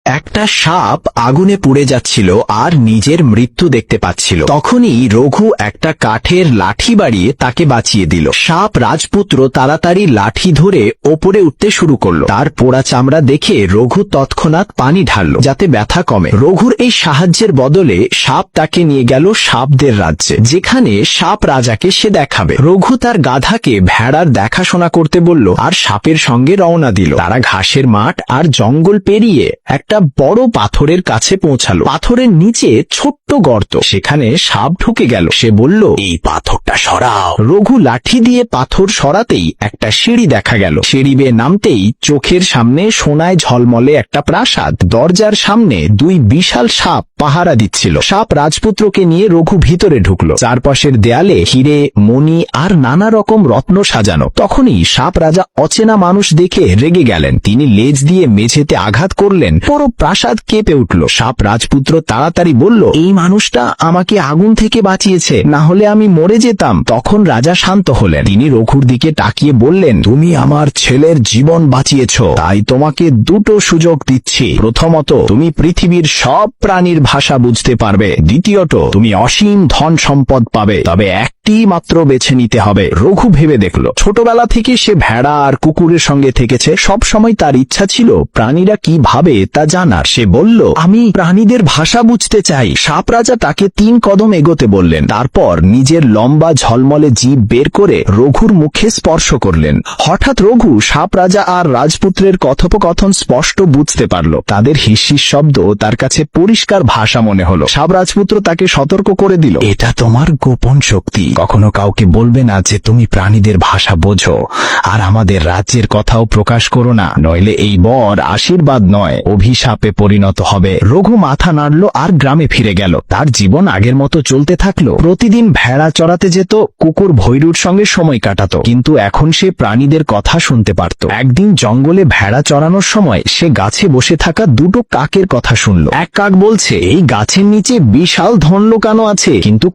একটা সাপ আগুনে পুড়ে যাচ্ছিল আর নিজের মৃত্যু দেখতে পাচ্ছিল। তখনই রঘু একটা কাঠের লাঠি বাড়িয়ে তাকে বাঁচিয়ে দিল। সাপ রাজপুত্র তাড়াতাড়ি লাঠি ধরে ওপরে উঠতে শুরু করলো। তার পোড়া চামড়া দেখে রঘু তৎক্ষণাৎ পানি ঢাললো যাতে ব্যথা কমে। রঘুর এই সাহায্যের বদলে সাপ তাকে নিয়ে গেল সাপদের রাজ্যে, যেখানে সাপ রাজাকে সে দেখাবে। রঘু তার গাধাকে ভেড়ার দেখাশোনা করতে বলল আর সাপের সঙ্গে রওনা দিল। তারা ঘাসের মাঠ আর জঙ্গল পেরিয়ে একটা বড় পাথরের কাছে পৌঁছালো। পাথরের নিচে ছোট্ট গর্ত, সেখানে সাপ ঢুকে গেল। সে বলল, এই পাথরটা সরাও। রঘু লাঠি দিয়ে পাথর সরাতেই একটা সিঁড়ি দেখা গেল। সিঁড়ি বেয়ে নামতেই চোখের সামনে সোনায় ঝলমলে একটা প্রাসাদ। দরজার সামনে দুই বিশাল সাপ পাহারা দিচ্ছিল। সাপ রাজপুত্রকে নিয়ে রঘু ভিতরে ঢুকলো। চারপাশের দেয়ালে হিরে, মণি আর নানা রকম রত্ন সাজানো। তখনই সাপ রাজা অচেনা মানুষ দেখে রেগে গেলেন। তিনি লেজ দিয়ে মেঝেতে আঘাত করলেন। পুরো প্রাসাদ কেঁপে উঠল। সাপ রাজপুত্র তাড়াতাড়ি বলল, এই মানুষটা আমাকে আগুন থেকে বাঁচিয়েছে, না হলে আমি মরে যেতাম। তখন রাজা শান্ত হলেন। তিনি রঘুর দিকে তাকিয়ে বললেন, তুমি আমার ছেলের জীবন বাঁচিয়েছ, তাই তোমাকে দুটো সুযোগ দিচ্ছি। প্রথমত, তুমি পৃথিবীর সব প্রাণীর ভাষা বুঝতে পারবে। দ্বিতীয়ত, তুমি অসীম ধন সম্পদ পাবে। তবে একটি মাত্র বেছে নিতে হবে। রঘু ভেবে দেখল, ছোটবেলা থেকে সে ভেড়া আর কুকুরের সঙ্গে থেকেছে। সব সময় তার ইচ্ছা ছিল প্রাণীরা কি ভাবে তা জানার। সে বলল, আমি প্রাণীদের ভাষা বুঝতে চাই। সাপ রাজা তাকে 3 কদম এগোতে বললেন। তারপর নিজের লম্বা ঝলমলে জিভ বের করে রঘুর মুখে স্পর্শ করলেন। হঠাৎ রঘু সাপ রাজা আর রাজপুত্রের কথোপকথন স্পষ্ট বুঝতে পারল। তাদের হিসিস শব্দ তার কাছে পরিষ্কার ভাষা মনে হলো। সাপ রাজপুত্র তাকে সতর্ক করে দিল, এটা তোমার গোপন শক্তি। কখনো কাউকে বলবে না যে তুমি প্রাণীদের ভাষা বোঝো, আর আমাদের রাজ্যের কথাও প্রকাশ করো না, নইলে এই বর আশীর্বাদ নয়, অভিশাপে পরিণত হবে। রঘু মাথা নাড়ল আর গ্রামে ফিরে গেল। তার জীবন আগের মতো চলতে থাকলো। প্রতিদিন ভেড়া চড়াতে যেত, কুকুর ভৈরুর সঙ্গে সময় কাটাতো, কিন্তু এখন সে প্রাণীদের কথা শুনতে পারত। একদিন জঙ্গলে ভেড়া চড়ানোর সময় সে গাছে বসে থাকা দুটো কাকের কথা শুনল। এক কাক বলছে, এই গাছের নিচে বিশাল ধন লুকানো আছে, কিন্তু